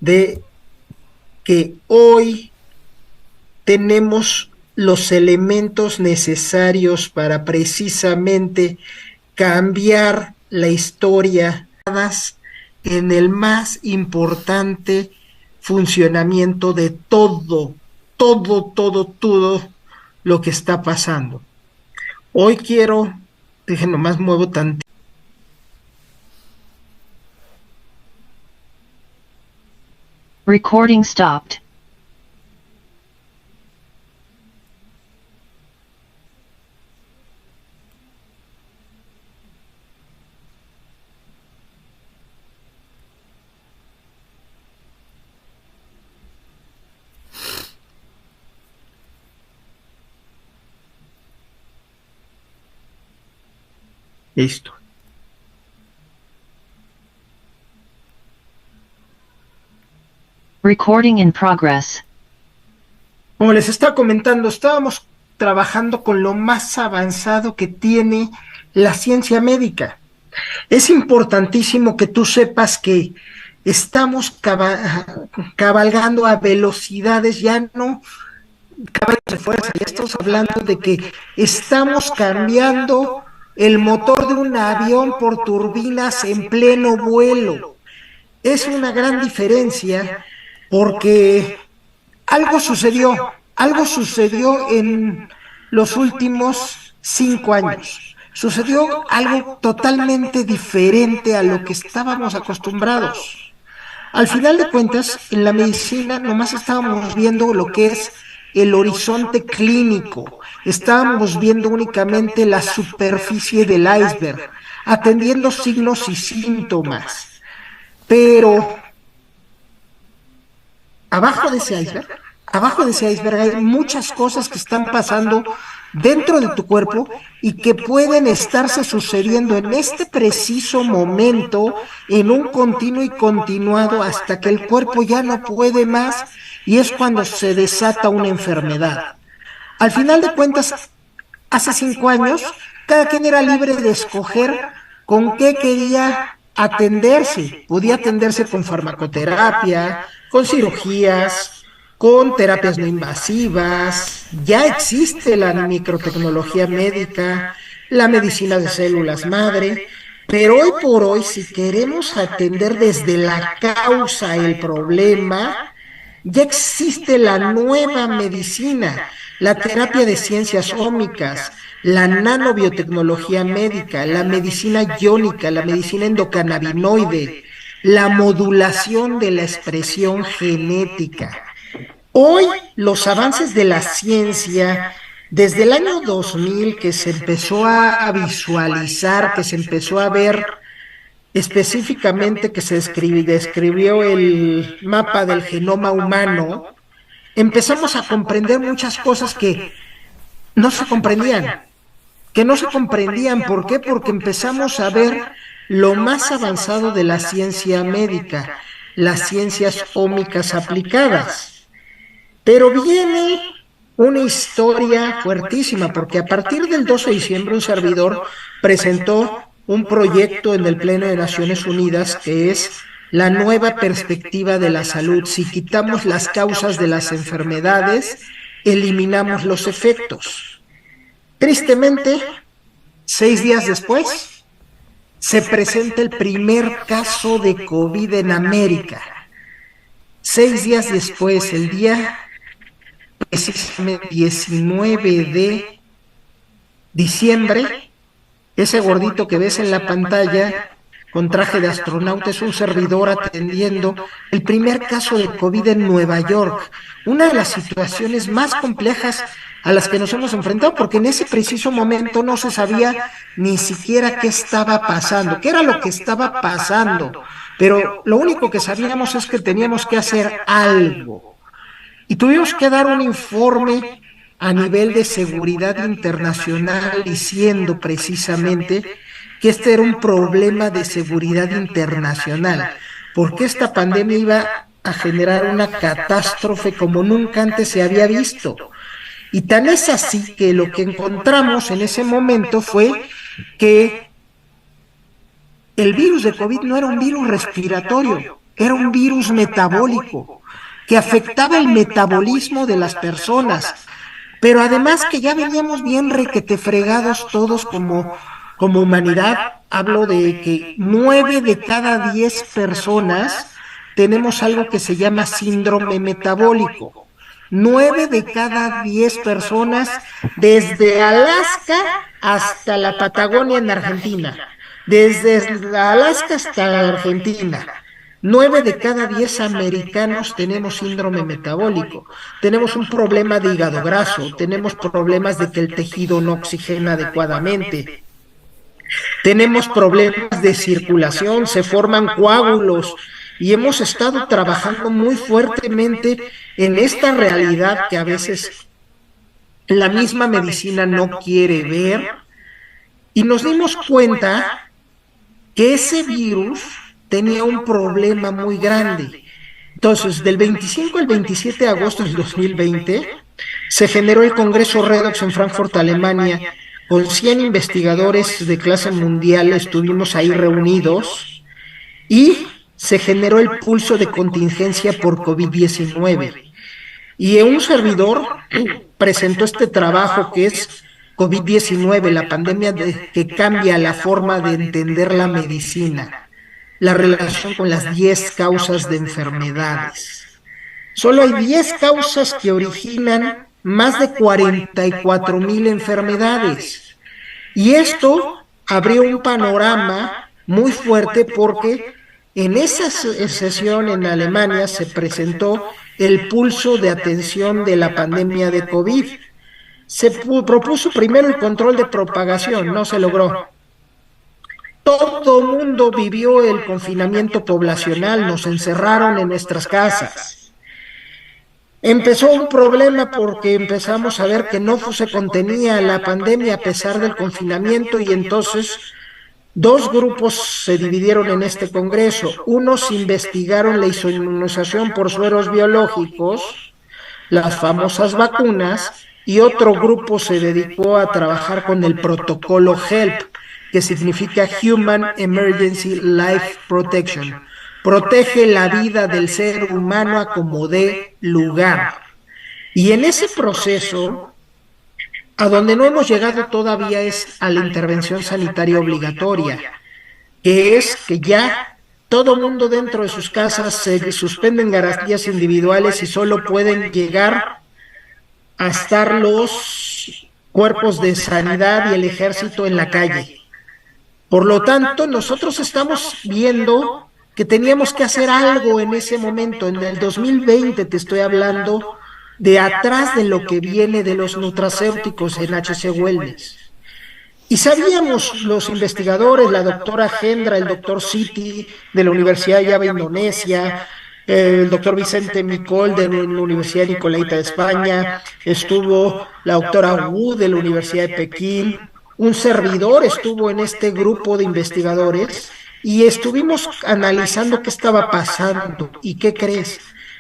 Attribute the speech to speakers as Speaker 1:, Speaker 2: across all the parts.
Speaker 1: de que hoy tenemos los elementos necesarios para precisamente cambiar la historia en el más importante funcionamiento de todo lo que está pasando. Hoy quiero, dejen nomás muevo tantito.
Speaker 2: Recording stopped.
Speaker 1: Listo.
Speaker 2: Recording in progress.
Speaker 1: Como les estaba comentando, estábamos trabajando con lo más avanzado que tiene la ciencia médica. Es importantísimo que tú sepas que estamos cabalgando a velocidades, ya no caballos de fuerza, ya estamos hablando de que estamos cambiando el motor de un avión por turbinas en pleno vuelo. Es una gran diferencia porque algo sucedió en los últimos 5 años. Sucedió algo totalmente diferente a lo que estábamos acostumbrados. Al final de cuentas, en la medicina nomás estábamos viendo lo que es el horizonte clínico, estábamos viendo únicamente la superficie del iceberg, atendiendo signos y síntomas. Pero abajo de ese iceberg hay muchas cosas que están pasando dentro de tu cuerpo y que pueden estarse sucediendo en este preciso momento en un continuo y continuado hasta que el cuerpo ya no puede más y es cuando se desata una enfermedad. Al final de cuentas, hace 5 años, cada quien era libre de escoger con qué quería atenderse. Podía atenderse con farmacoterapia, con cirugías, con terapias no invasivas. Ya existe la microtecnología médica, la medicina de células madre, pero hoy por hoy, si queremos atender desde la causa el problema, ya existe la nueva medicina, la terapia de ciencias ómicas, la nanobiotecnología médica, la medicina iónica, la medicina endocannabinoide, la modulación de la expresión genética. Hoy los avances de la ciencia, desde el año 2000 que se empezó a visualizar, que se empezó a ver específicamente que se describió el mapa del genoma humano, empezamos a comprender muchas cosas no se comprendían, que no se comprendían. ¿Por qué? Porque empezamos a ver lo más avanzado de la ciencia médica, las ciencias ómicas aplicadas. Pero viene una historia fuertísima, porque a partir del 12 de diciembre un servidor presentó un proyecto en el Pleno de Naciones Unidas que es la nueva perspectiva de la salud. Si quitamos las causas de las enfermedades, eliminamos los efectos. Tristemente, 6 días después, se presenta el primer caso de COVID en América. 6 días después, el día precisamente 19 de diciembre, ese gordito que ves en la pantalla con traje de astronauta es un servidor atendiendo el primer caso de COVID en Nueva York, una de las situaciones más complejas a las que nos hemos enfrentado, porque en ese preciso momento no se sabía ni siquiera qué estaba pasando, qué era lo que estaba pasando, pero lo único que sabíamos es que teníamos que hacer algo. Y tuvimos que dar un informe a nivel de seguridad internacional diciendo precisamente que este era un problema de seguridad internacional, porque esta pandemia iba a generar una catástrofe como nunca antes se había visto. Y tan es así que lo que encontramos en ese momento fue que el virus de COVID no era un virus respiratorio, era un virus metabólico que afectaba el metabolismo de las personas, pero además que ya veníamos bien requete fregados todos como humanidad. Hablo de que 9 de cada 10 personas tenemos algo que se llama síndrome metabólico. 9 de cada 10 personas, desde Alaska hasta la Patagonia en Argentina, desde Alaska hasta la Argentina. 9 de cada 10 americanos tenemos síndrome metabólico. Tenemos un problema de hígado graso, tenemos problemas de que el tejido no oxigena adecuadamente, tenemos problemas de circulación, se forman coágulos y hemos estado trabajando muy fuertemente en esta realidad que a veces la misma medicina no quiere ver, y nos dimos cuenta que ese virus tenía un problema muy grande. Entonces, del 25 al 27 de agosto del 2020, se generó el Congreso Redox en Frankfurt, Alemania, con 100 investigadores de clase mundial. Estuvimos ahí reunidos y se generó el pulso de contingencia por COVID-19. Y un servidor presentó este trabajo que es COVID-19, la pandemia que cambia la forma de entender la medicina, la relación con las 10 causas de enfermedades. Solo hay 10 causas que originan más de 44,000 enfermedades. Y esto abrió un panorama muy fuerte porque en esa sesión en Alemania se presentó el pulso de atención de la pandemia de COVID. Se propuso primero el control de propagación, no se logró. Todo el mundo vivió el confinamiento poblacional, nos encerraron en nuestras casas. Empezó un problema porque empezamos a ver que no se contenía la pandemia a pesar del confinamiento, y entonces dos grupos se dividieron en este congreso. Unos investigaron la inmunización por sueros biológicos, las famosas vacunas, y otro grupo se dedicó a trabajar con el protocolo HELP, que significa Human Emergency Life Protection. Protege la vida del ser humano a como dé lugar. Y en ese proceso, a donde no hemos llegado todavía es a la intervención sanitaria obligatoria, que es que ya todo mundo dentro de sus casas se suspenden garantías individuales y solo pueden llegar a estar los cuerpos de sanidad y el ejército en la calle. Por lo tanto, nosotros estamos viendo que teníamos que hacer algo en ese momento. En el 2020 te estoy hablando de atrás de lo que viene de los nutracéuticos en HC Wellness. Y sabíamos los investigadores, la doctora Gendra, el doctor Siti de la Universidad de Java, Indonesia, el doctor Vicente Micol de la Universidad Nicolaita de España, estuvo la doctora Wu de la Universidad de Pekín, un servidor estuvo en este grupo de investigadores y estuvimos analizando qué estaba pasando. ¿Y qué crees?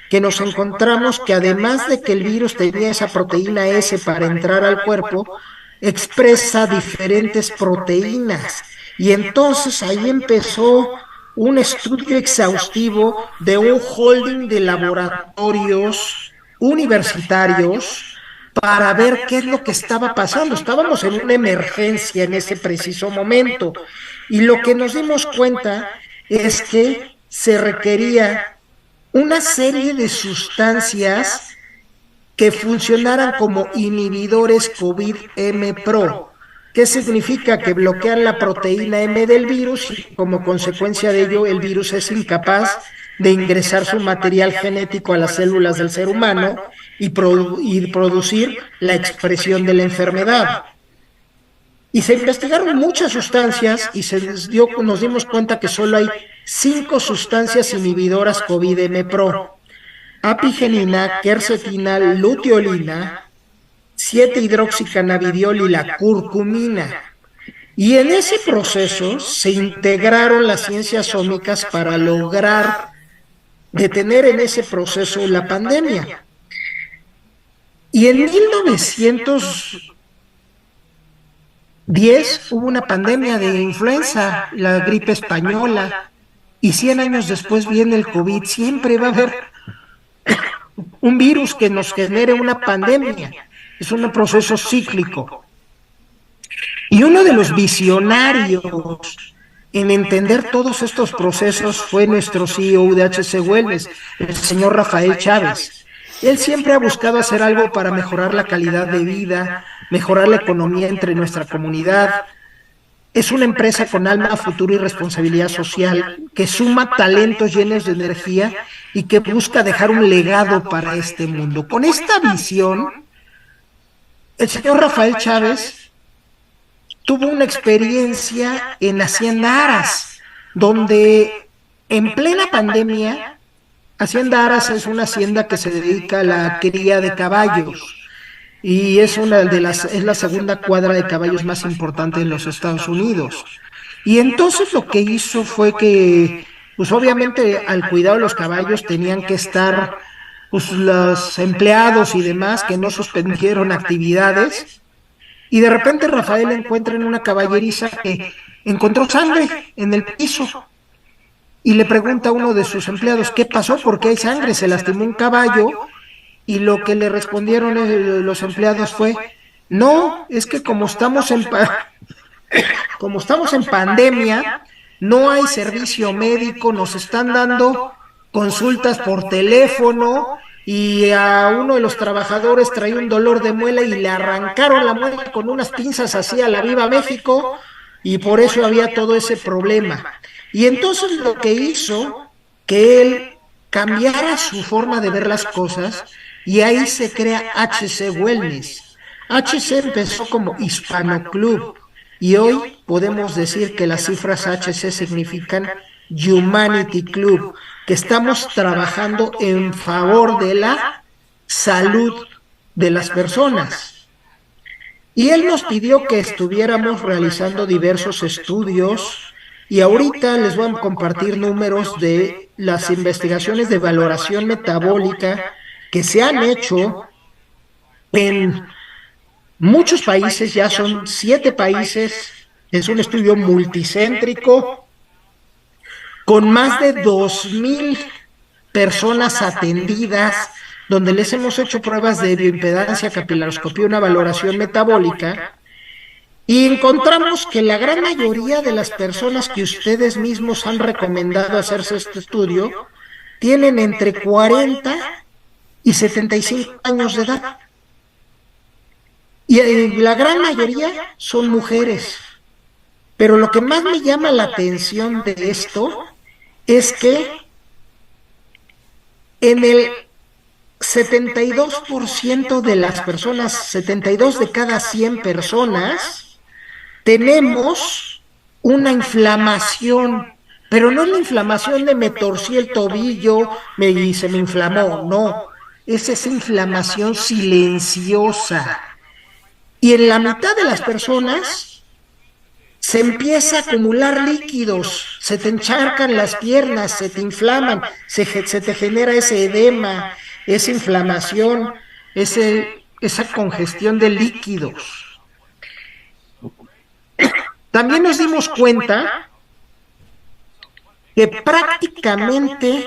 Speaker 1: Que nos encontramos que además de que el virus tenía esa proteína S para entrar al cuerpo, expresa diferentes proteínas. Y entonces ahí empezó un estudio exhaustivo de un holding de laboratorios universitarios para ver qué es lo que estaba pasando. Estábamos en una emergencia en ese preciso momento, y lo que nos dimos cuenta es que se requería una serie de sustancias que funcionaran como inhibidores COVID-M-Pro. ¿Qué significa? Que bloquean la proteína M del virus y como consecuencia de ello el virus es incapaz de ingresar su material genético a las células del ser humano y producir la expresión de la enfermedad. Y se investigaron muchas sustancias y nos dimos cuenta que solo hay 5 sustancias inhibidoras COVID-M-Pro: apigenina, quercetina, luteolina, 7-hidroxicannabidiol y la curcumina. Y en ese proceso se integraron las ciencias ómicas para lograr detener en ese proceso la pandemia. Y en 1910 hubo una pandemia de influenza, la gripe española, y 100 años después viene el COVID, siempre va a haber un virus que nos genere una pandemia. Es un proceso cíclico. Y uno de los visionarios en entender todos estos procesos fue nuestro CEO de HC Wellness, el señor Rafael Chávez. Él siempre ha buscado hacer algo para mejorar la calidad de vida, mejorar la economía entre nuestra comunidad. Es una empresa con alma, futuro y responsabilidad social que suma talentos llenos de energía y que busca dejar un legado para este mundo. Con esta visión, el señor Rafael Chávez tuvo una experiencia en Hacienda Aras, donde en plena pandemia, Hacienda Aras es una hacienda que se dedica a la cría de caballos y es la segunda cuadra de caballos más importante en los Estados Unidos. Y entonces lo que hizo fue que, pues obviamente al cuidado de los caballos tenían que estar pues, los empleados y demás que no suspendieron actividades. Y de repente Rafael encuentra en una caballeriza que encontró sangre en el piso y le pregunta a uno de sus empleados, ¿qué pasó? ¿Por qué hay sangre? Se lastimó un caballo y lo que le respondieron los empleados fue, no, es que como estamos en pandemia, no hay servicio médico, nos están dando consultas por teléfono y a uno de los trabajadores traía un dolor de muela y le arrancaron la muela con unas pinzas así a la Viva México y por eso había todo ese problema. Y entonces lo que hizo que él cambiara su forma de ver las cosas y ahí se crea HC Wellness. HC empezó como Hispano Club y hoy podemos decir que las cifras HC significan Humanity Club, que estamos trabajando en favor de la salud de las personas. Y él nos pidió que estuviéramos realizando diversos estudios y ahorita les voy a compartir números de las investigaciones de valoración metabólica que se han hecho en muchos países, ya son 7 países, es un estudio multicéntrico con más de 2,000 personas atendidas, donde les hemos hecho pruebas de bioimpedancia, capilaroscopía, una valoración metabólica, y encontramos que la gran mayoría de las personas que ustedes mismos han recomendado hacerse este estudio tienen entre 40 y 75 años de edad. Y la gran mayoría son mujeres. Pero lo que más me llama la atención de esto es que en el 72% de las personas, 72 de cada 100 personas, tenemos una inflamación, pero no es la inflamación de me torcí el tobillo y se me inflamó, no, es esa inflamación silenciosa. Y en la mitad de las personas se empieza a acumular líquidos, se te encharcan las piernas, se te inflaman, se te genera ese edema, esa inflamación, esa congestión de líquidos. También nos dimos cuenta que prácticamente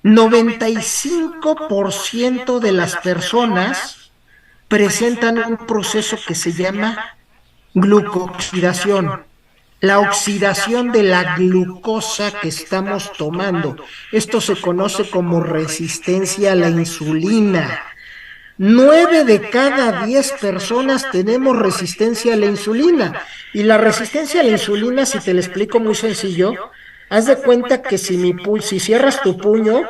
Speaker 1: 95% de las personas presentan un proceso que se llama glucooxidación, la oxidación de la glucosa que estamos tomando. Esto se conoce como resistencia a la insulina. 9 de cada 10 personas tenemos resistencia a la insulina. Y la resistencia a la insulina, si te lo explico muy sencillo, haz de cuenta que si cierras tu puño,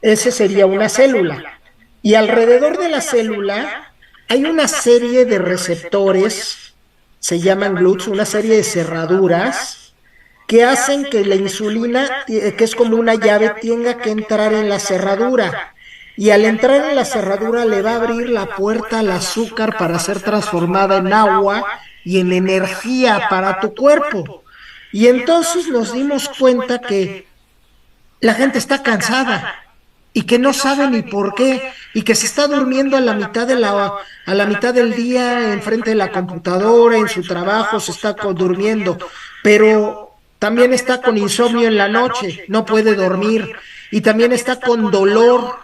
Speaker 1: ese sería una célula. Y alrededor de la célula hay una serie de receptores, se llaman GLUTs, una serie de cerraduras que hacen que la insulina, que es como una llave, tenga que entrar en la cerradura. Y al entrar en la cerradura le va a abrir la puerta al azúcar para ser transformada en agua y en energía para tu cuerpo. Y entonces nos dimos cuenta que la gente está cansada y que no sabe ni por qué, y que se está durmiendo a la mitad del día enfrente de la computadora, en su trabajo, se está durmiendo, pero también está con insomnio en la noche, no puede dormir y también está con dolor.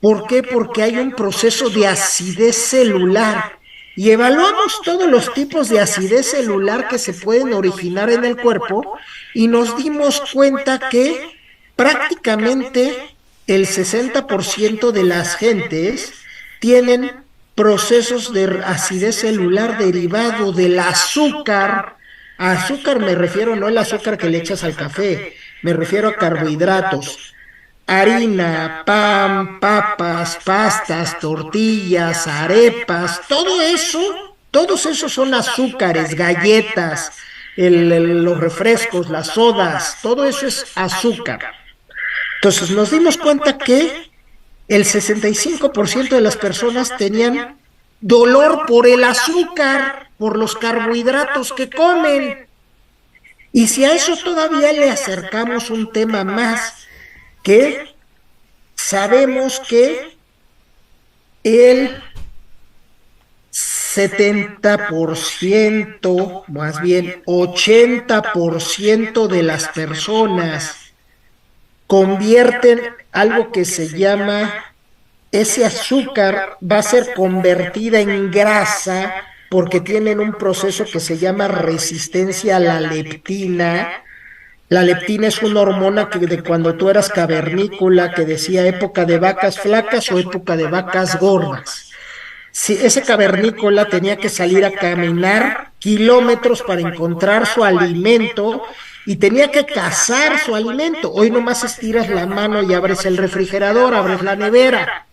Speaker 1: ¿Por qué? Porque hay un proceso de acidez celular. Y evaluamos todos los tipos de acidez celular que se pueden originar en el cuerpo y nos dimos cuenta que prácticamente el 60% de las gentes tienen procesos de acidez celular derivado del azúcar. A azúcar me refiero no al azúcar que le echas al café, me refiero a carbohidratos. Harina, pan, papas, pastas, tortillas, arepas, todo eso, todos esos son azúcares, galletas, los refrescos, las sodas, todo eso es azúcar. Entonces nos dimos cuenta que el 65% de las personas tenían dolor por el azúcar, por los carbohidratos que comen. Y si a eso todavía le acercamos un tema más, que sabemos que el 70%, más bien 80% de las personas convierten algo que se llama, ese azúcar va a ser convertida en grasa porque tienen un proceso que se llama resistencia a la leptina. La leptina es una hormona que de cuando tú eras cavernícola, que decía época de vacas flacas o época de vacas gordas. Si ese cavernícola tenía que salir a caminar kilómetros para encontrar su alimento y tenía que cazar su alimento. Hoy nomás estiras la mano y abres el refrigerador, abres la nevera.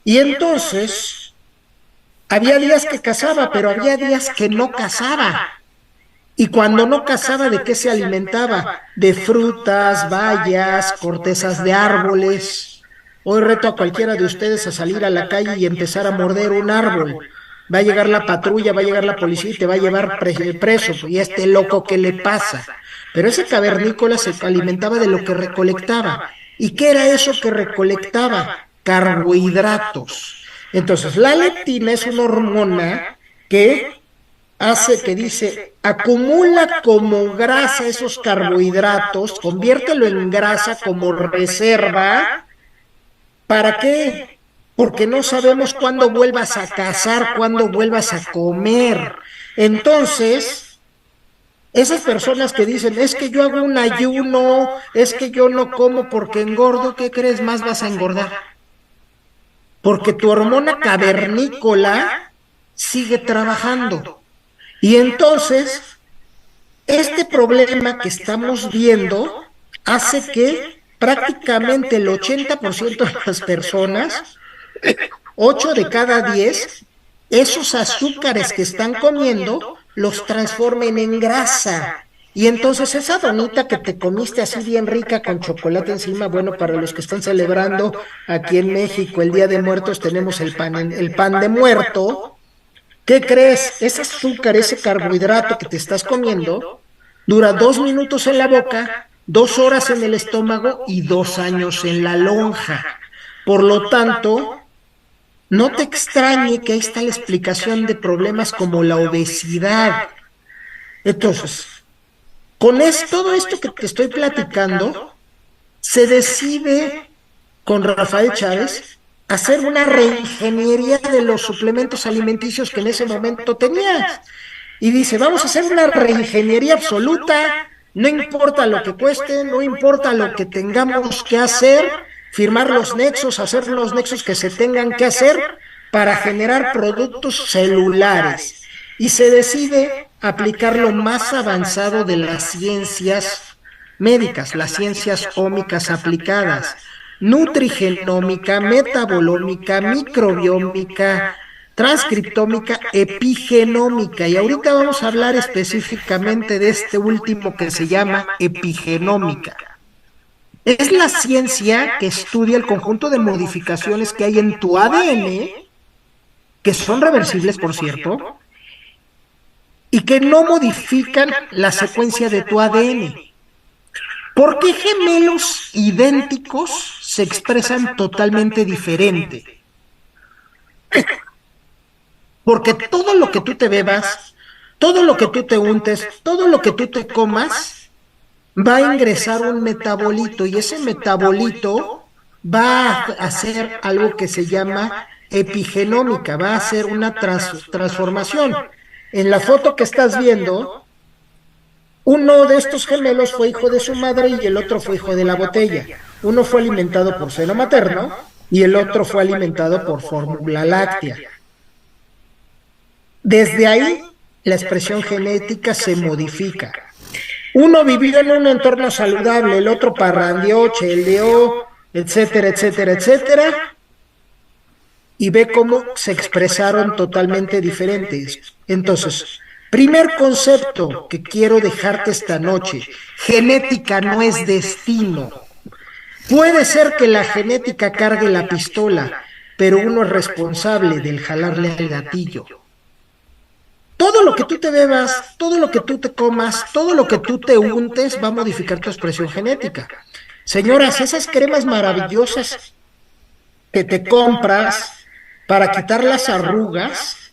Speaker 1: Y entonces, había días que cazaba, pero había días que no cazaba. Y cuando no cazaba, ¿de qué se alimentaba? De frutas, bayas, cortezas de árboles. Hoy reto a cualquiera de ustedes a salir a la calle y empezar a morder un árbol. Va a llegar la patrulla, va a llegar la policía y te va a llevar preso. ¿Y este loco qué le pasa? Pero ese cavernícola se alimentaba de lo que recolectaba. ¿Y qué era eso que recolectaba? Carbohidratos. Entonces, la leptina es una hormona que hace que dice, acumula como grasa esos carbohidratos, conviértelo en grasa como reserva. ¿Para qué? Porque no sabemos cuándo vuelvas a cazar, cuándo vuelvas a comer. Entonces, esas personas que dicen, es que yo hago un ayuno, es que yo no como porque engordo, ¿qué crees? Más vas a engordar. Porque tu hormona cavernícola sigue trabajando. Y entonces, este problema que estamos viendo hace que prácticamente el 80% de las personas, 8 de cada 10, esos azúcares que están comiendo los transformen en grasa. Y entonces esa donita que te comiste así bien rica con chocolate encima, bueno, para los que están celebrando aquí en México el Día de Muertos tenemos el pan de muerto. ¿Qué crees? Ese azúcar, ese carbohidrato que te estás comiendo, dura 2 minutos en la boca, 2 horas en el estómago y 2 años en la lonja. Por lo tanto, no te extrañe que ahí está la explicación de problemas como la obesidad. Entonces, todo esto que te estoy platicando, se decide con Rafael Chávez hacer una reingeniería de los suplementos alimenticios que en ese momento tenías. Y dice, vamos a hacer una reingeniería absoluta, no importa lo que cueste, no importa lo que tengamos que hacer, firmar los nexos, hacer los nexos que se tengan que hacer para generar productos celulares. Y se decide aplicar lo más avanzado de las ciencias médicas, las ciencias ómicas aplicadas, nutrigenómica, metabolómica, microbiómica, transcriptómica, epigenómica. Y ahorita vamos a hablar específicamente de este último que se llama epigenómica. Es la ciencia que estudia el conjunto de modificaciones que hay en tu ADN, que son reversibles, por cierto, y que no modifican la secuencia de tu ADN. ¿Por qué gemelos idénticos se expresan totalmente diferente? Porque todo lo que tú te bebas, todo lo que tú te untes, todo lo que tú te comas, va a ingresar un metabolito y ese metabolito va a hacer algo que se llama epigenómica, va a hacer una transformación. En la foto que estás viendo, uno de estos gemelos fue hijo de su madre y el otro fue hijo de la botella. Uno fue alimentado por seno materno y el otro fue alimentado por fórmula láctea. Desde ahí, la expresión genética se modifica. Uno vivió en un entorno saludable, el otro parrandeó, cheleó, etcétera, etcétera, etcétera, y ve cómo se expresaron totalmente diferentes. Entonces, primer concepto que quiero dejarte esta noche: genética no es destino. Puede ser que la genética cargue la pistola, pero uno es responsable del jalarle al gatillo. Todo lo que tú te bebas, todo lo que tú te comas, todo lo que tú te untes va a modificar tu expresión genética. Señoras, esas cremas maravillosas que te compras para quitar las arrugas,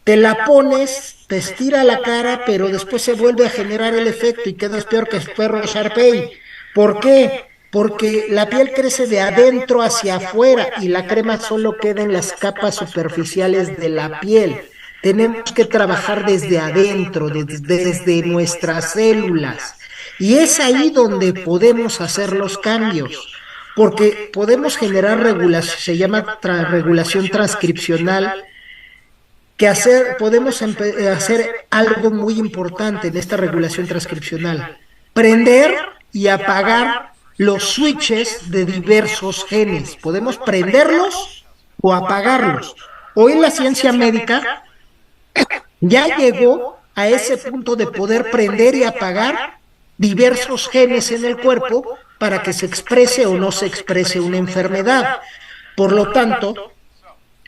Speaker 1: te la pones, te estira la cara, pero después se vuelve a generar el efecto y quedas peor que el perro de Sharpei. ¿Por qué? Porque la piel crece de adentro hacia afuera y la crema solo queda en las capas superficiales de la piel. Tenemos que trabajar desde adentro, desde nuestras células. Y es ahí donde podemos hacer los cambios, porque podemos generar regulación, se llama regulación transcripcional, que podemos hacer algo muy importante en esta regulación transcripcional: prender y apagar los switches de diversos genes. Podemos prenderlos o apagarlos. Hoy la ciencia médica ya llegó a ese punto de poder prender y apagar diversos genes en el cuerpo para que se exprese o no se exprese una enfermedad. Por lo tanto,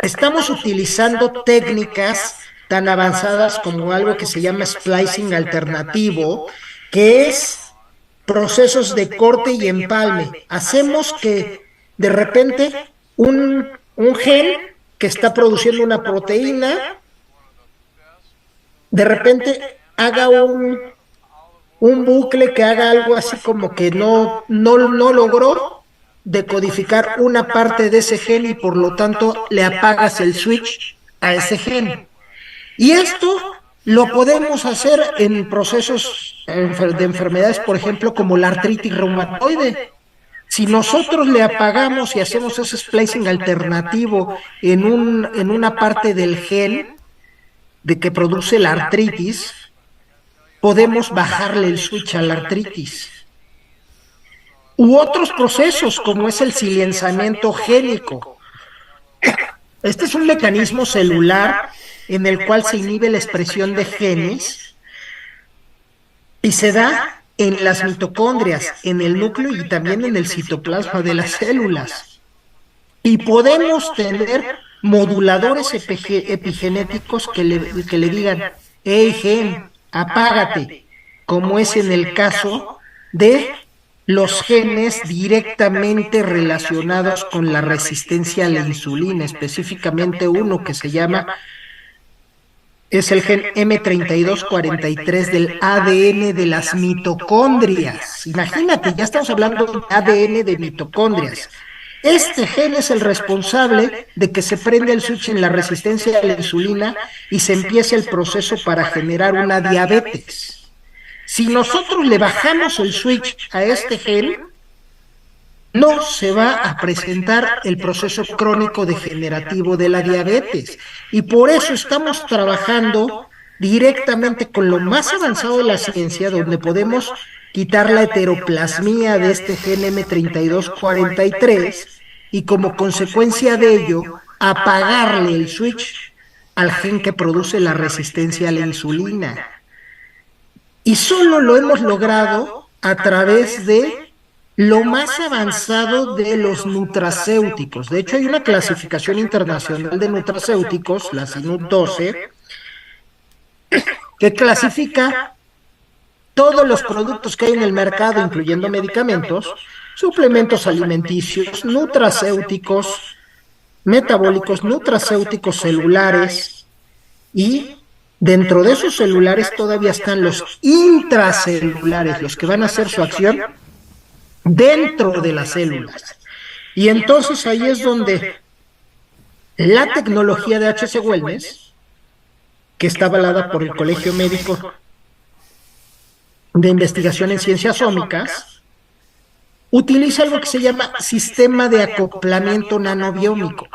Speaker 1: estamos utilizando técnicas tan avanzadas como algo que se llama splicing alternativo, que es procesos de corte y empalme. Hacemos que de repente un gen que está produciendo una proteína, de repente haga un bucle que haga algo así como que no logró decodificar una parte de ese gen y por lo tanto le apagas el switch a ese gen. Y esto lo podemos hacer en procesos de enfermedades, por ejemplo, como la artritis reumatoide. Si nosotros le apagamos y hacemos ese splicing alternativo en una parte del gen de que produce la artritis, podemos bajarle el switch a la artritis. U otros procesos como es el silenciamiento génico. Este es un mecanismo celular en el cual se inhibe la expresión de genes y se da en las mitocondrias, en el núcleo y también en el citoplasma de las células. Y podemos tener moduladores epigenéticos que le digan: hey gen, apágate, como es en el caso de los genes directamente relacionados con la resistencia a la insulina, específicamente uno que se llama, es el gen M3243 del ADN de las mitocondrias. Imagínate, ya estamos hablando de ADN de mitocondrias. Este gen es el responsable de que se prenda el switch en la resistencia a la insulina y se empiece el proceso para generar una diabetes. Si nosotros le bajamos el switch a este gen, no se va a presentar el proceso crónico degenerativo de la diabetes. Y por eso estamos trabajando directamente con lo más avanzado de la ciencia, donde podemos quitar la heteroplasmía de este gen M3243 y como consecuencia de ello apagarle el switch al gen que produce la resistencia a la insulina. Y solo lo hemos logrado a través de lo más avanzado de los nutracéuticos. De hecho, hay una clasificación internacional de nutracéuticos, la CINUT 12, que clasifica todos los productos que hay en el mercado, incluyendo medicamentos, suplementos alimenticios, nutracéuticos metabólicos, nutracéuticos celulares y Dentro de esos celulares todavía están los intracelulares, los que van a hacer su acción dentro de las células. Y entonces ahí es donde la tecnología de H.C. Wellness, que está avalada por el Colegio Médico de Investigación en Ciencias Ómicas, utiliza algo que se llama sistema de acoplamiento nanobiómico.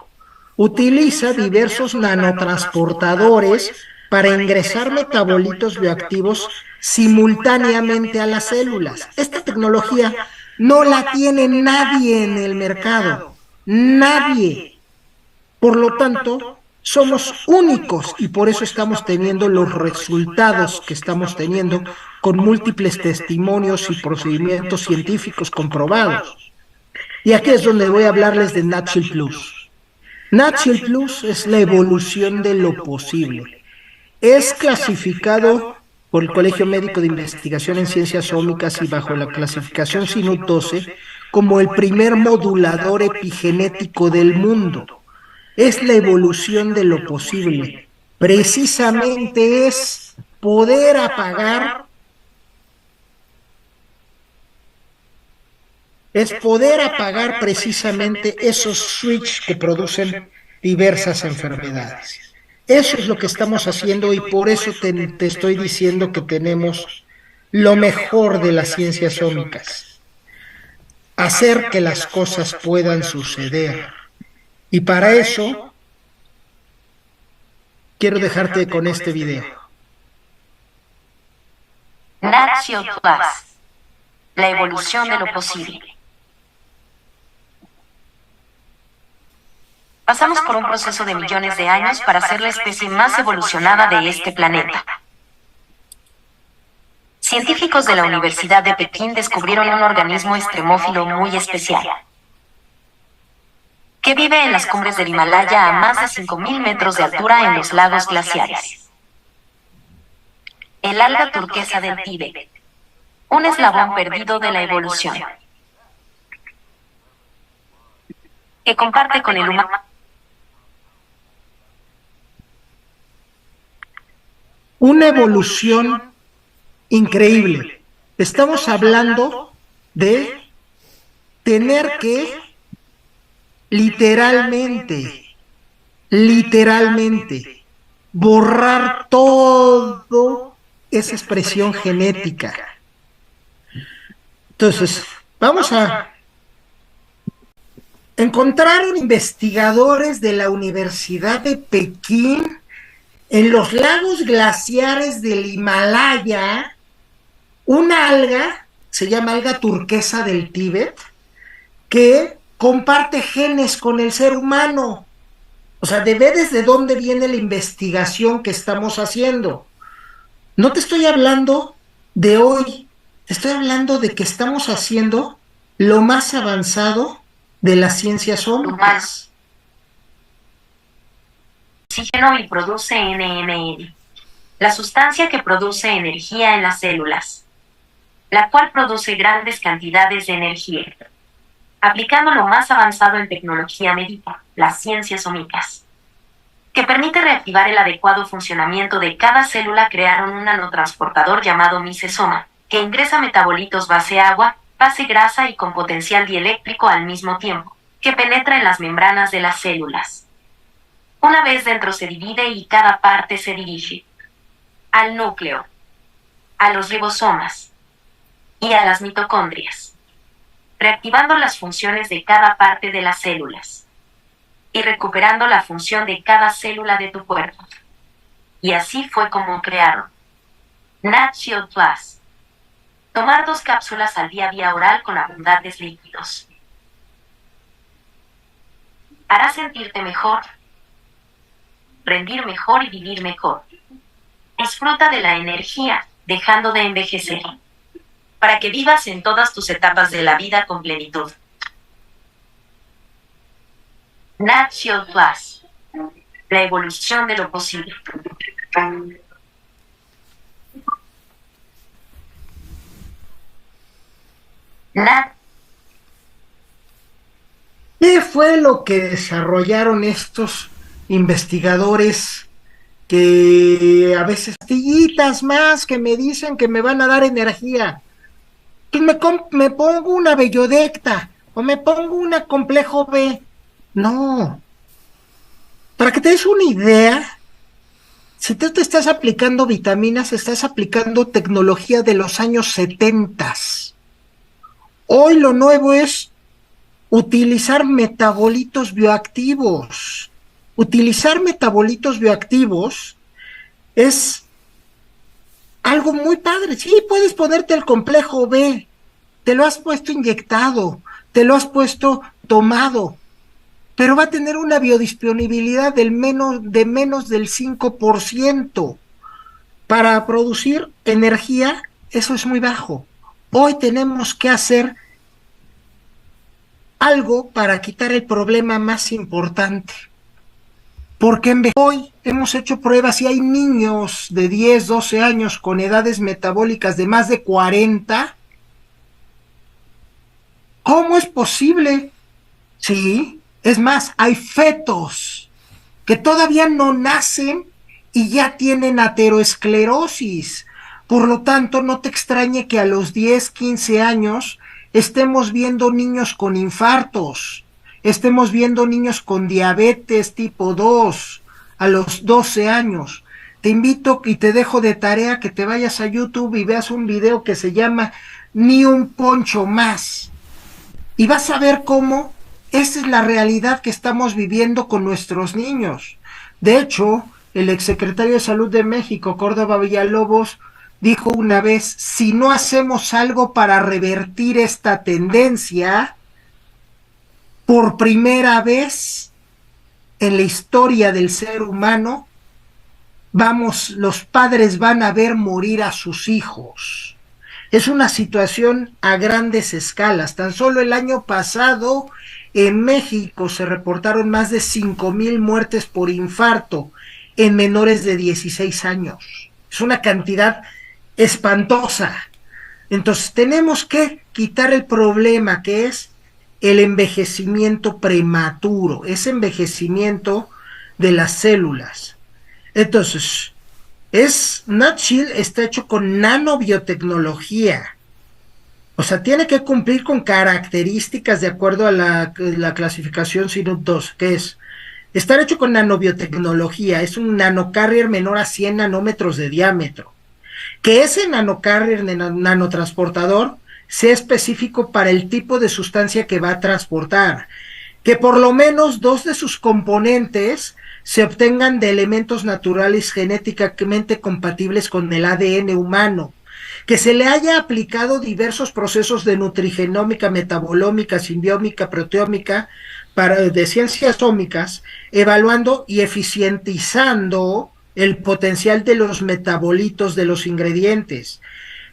Speaker 1: Utiliza diversos nanotransportadores para ingresar metabolitos bioactivos simultáneamente a las células. Esta tecnología no la tiene nadie en el mercado, nadie. Por lo tanto, somos únicos y por eso estamos teniendo los resultados que estamos teniendo con múltiples testimonios y procedimientos científicos comprobados. Y aquí es donde voy a hablarles de NatShield Plus. NatShield Plus es la evolución de lo posible. Es clasificado por el Colegio Médico de Investigación en Ciencias Ómicas y bajo la clasificación Sinut 12 como el primer modulador epigenético del mundo. Es la evolución de lo posible. Precisamente es poder apagar, precisamente esos switches que producen diversas enfermedades. Eso es lo que estamos haciendo y por eso te estoy diciendo que tenemos lo mejor de las ciencias ómicas. Hacer que las cosas puedan suceder. Y para eso quiero dejarte con este video.
Speaker 2: NatShield Plus, la evolución de lo posible. Pasamos por un proceso de millones de años para ser la especie más evolucionada de este planeta. Científicos de la Universidad de Pekín descubrieron un organismo extremófilo muy especial, que vive en las cumbres del Himalaya a más de 5.000 metros de altura en los lagos glaciares. El alga turquesa del Tíbet, un eslabón perdido de la evolución, que comparte con el humano
Speaker 1: una evolución increíble. Estamos hablando de tener que literalmente borrar todo esa expresión genética. Entonces, vamos a encontraron investigadores de la Universidad de Pekín en los lagos glaciares del Himalaya una alga, se llama alga turquesa del Tíbet, que comparte genes con el ser humano. O sea, de ver desde dónde viene la investigación que estamos haciendo. No te estoy hablando de hoy, te estoy hablando de que estamos haciendo lo más avanzado de las ciencias ómicas.
Speaker 2: Oxígeno y produce NMN, la sustancia que produce energía en las células, la cual produce grandes cantidades de energía. Aplicando lo más avanzado en tecnología médica, las ciencias ómicas, que permite reactivar el adecuado funcionamiento de cada célula, crearon un nanotransportador llamado misesoma, que ingresa metabolitos base agua, base grasa y con potencial dieléctrico al mismo tiempo, que penetra en las membranas de las células. Una vez dentro se divide y cada parte se dirige al núcleo, a los ribosomas y a las mitocondrias, reactivando las funciones de cada parte de las células y recuperando la función de cada célula de tu cuerpo. Y así fue como crearon NatShield Plus. Tomar 2 cápsulas al día vía oral con abundantes líquidos hará sentirte mejor, rendir mejor y vivir mejor. Disfruta de la energía, dejando de envejecer, para que vivas en todas tus etapas de la vida con plenitud. NatShield Plus, la evolución de lo posible.
Speaker 1: ¿Qué fue lo que desarrollaron estos investigadores que a veces pastillitas más que me dicen que me van a dar energía. Pues me pongo una Bellodecta o me pongo una Complejo B. No. Para que te des una idea, si tú te estás aplicando vitaminas, estás aplicando tecnología de los años 70. Hoy lo nuevo es utilizar metabolitos bioactivos. Utilizar metabolitos bioactivos es algo muy padre. Sí, puedes ponerte el Complejo B, te lo has puesto inyectado, te lo has puesto tomado, pero va a tener una biodisponibilidad de menos del 5%. Para producir energía, eso es muy bajo. Hoy tenemos que hacer algo para quitar el problema más importante. Porque hoy hemos hecho pruebas y hay niños de 10, 12 años con edades metabólicas de más de 40. ¿Cómo es posible? Sí, es más, hay fetos que todavía no nacen y ya tienen ateroesclerosis. Por lo tanto, no te extrañe que a los 10, 15 años estemos viendo niños con infartos, estemos viendo niños con diabetes tipo 2 a los 12 años. Te invito y te dejo de tarea que te vayas a YouTube y veas un video que se llama Ni un poncho más. Y vas a ver cómo esa es la realidad que estamos viviendo con nuestros niños. De hecho, el exsecretario de Salud de México, Córdoba Villalobos, dijo una vez, si no hacemos algo para revertir esta tendencia, por primera vez en la historia del ser humano, los padres van a ver morir a sus hijos. Es una situación a grandes escalas. Tan solo el año pasado en México se reportaron más de 5,000 muertes por infarto en menores de 16 años. Es una cantidad espantosa. Entonces tenemos que quitar el problema que es el envejecimiento prematuro, ese envejecimiento de las células. Entonces, NatShield está hecho con nanobiotecnología. O sea, tiene que cumplir con características de acuerdo a la clasificación SINUP 2, que es estar hecho con nanobiotecnología, es un nanocarrier menor a 100 nanómetros de diámetro. Que ese nanocarrier, nanotransportador, sea específico para el tipo de sustancia que va a transportar. Que por lo menos 2 de sus componentes se obtengan de elementos naturales genéticamente compatibles con el ADN humano, que se le haya aplicado diversos procesos de nutrigenómica, metabolómica, simbiómica, proteómica, de ciencias ómicas, evaluando y eficientizando el potencial de los metabolitos de los ingredientes,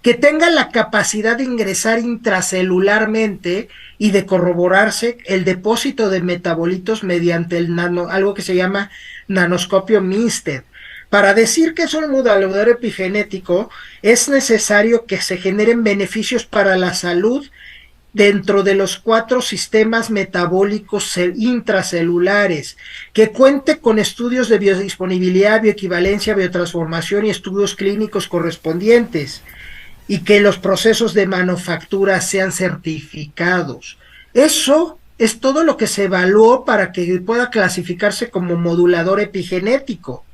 Speaker 1: que tenga la capacidad de ingresar intracelularmente y de corroborarse el depósito de metabolitos mediante algo que se llama nanoscopio Minsted. Para decir que es un modulador epigenético, es necesario que se generen beneficios para la salud dentro de los 4 sistemas metabólicos intracelulares, que cuente con estudios de biodisponibilidad, bioequivalencia, biotransformación y estudios clínicos correspondientes, y que los procesos de manufactura sean certificados. Eso es todo lo que se evaluó para que pueda clasificarse como modulador epigenético.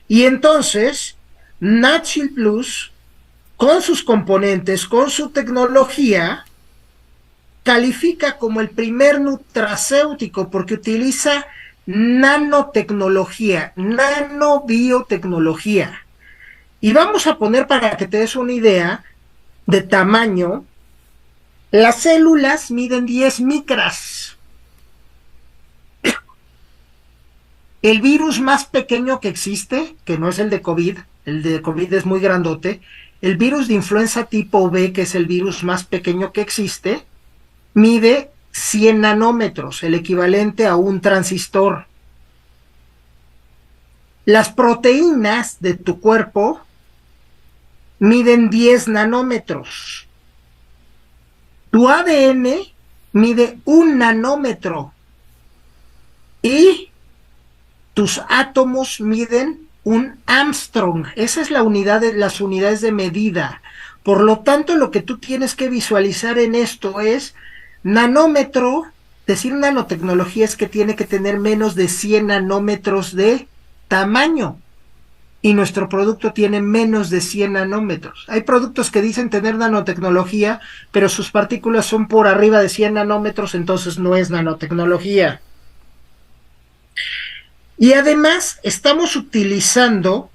Speaker 1: Y entonces, NatShield Plus, con sus componentes, con su tecnología, califica como el primer nutracéutico porque utiliza nanotecnología, nanobiotecnología. Y vamos a poner, para que te des una idea de tamaño, las células miden 10 micras. El virus más pequeño que existe, que no es el de COVID es muy grandote, el virus de influenza tipo B, que es el virus más pequeño que existe, mide 100 nanómetros, el equivalente a un transistor. Las proteínas de tu cuerpo miden 10 nanómetros. Tu ADN mide 1 nanómetro. Y tus átomos miden un Armstrong. Esa es la unidad de las unidades de medida. Por lo tanto, lo que tú tienes que visualizar en esto es nanómetro. Decir nanotecnología es que tiene que tener menos de 100 nanómetros de tamaño. Y nuestro producto tiene menos de 100 nanómetros. Hay productos que dicen tener nanotecnología, pero sus partículas son por arriba de 100 nanómetros, entonces no es nanotecnología. Y además estamos utilizando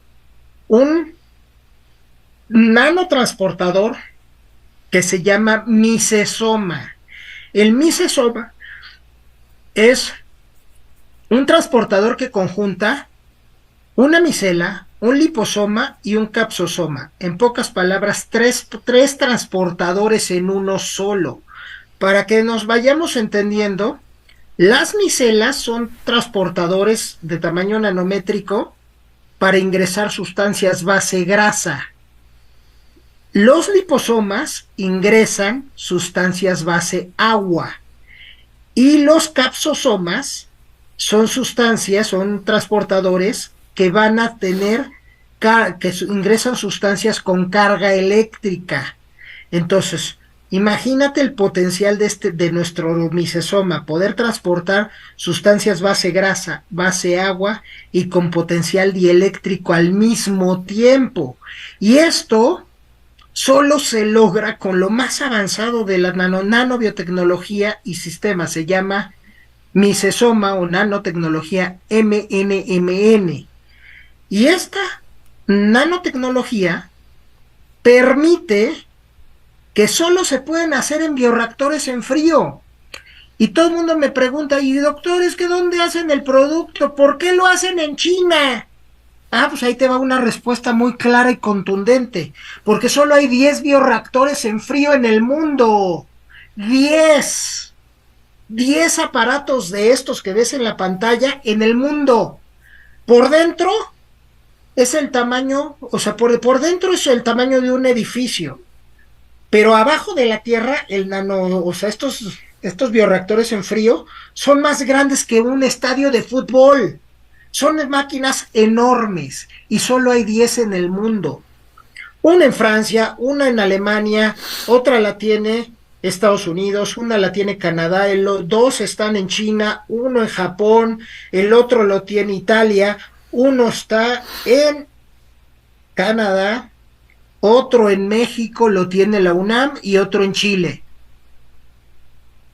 Speaker 1: un nanotransportador que se llama misesoma. El misesoma es un transportador que conjunta una micela, un liposoma y un capsosoma. En pocas palabras, tres transportadores en uno solo. Para que nos vayamos entendiendo, las micelas son transportadores de tamaño nanométrico para ingresar sustancias base grasa. Los liposomas ingresan sustancias base agua. Y los capsosomas son transportadores que van a tener, que ingresan sustancias con carga eléctrica. Entonces, imagínate el potencial de nuestro misesoma, poder transportar sustancias base grasa, base agua y con potencial dieléctrico al mismo tiempo. Y esto solo se logra con lo más avanzado de la nanobiotecnología y sistemas. Se llama misesoma o nanotecnología MNMN. Y esta nanotecnología permite que solo se pueden hacer en bioreactores en frío. Y todo el mundo me pregunta, y doctores, ¿que dónde hacen el producto? ¿Por qué lo hacen en China? Pues ahí te va una respuesta muy clara y contundente. Porque solo hay 10 bioreactores en frío en el mundo. 10 aparatos de estos que ves en la pantalla en el mundo. Por dentro es el tamaño, por dentro es el tamaño de un edificio. Pero abajo de la Tierra, estos bioreactores en frío son más grandes que un estadio de fútbol. Son máquinas enormes y solo hay 10 en el mundo. Una en Francia, una en Alemania, otra la tiene Estados Unidos, una la tiene Canadá, dos están en China, uno en Japón, el otro lo tiene Italia, uno está en Canadá, otro en México lo tiene la UNAM y otro en Chile.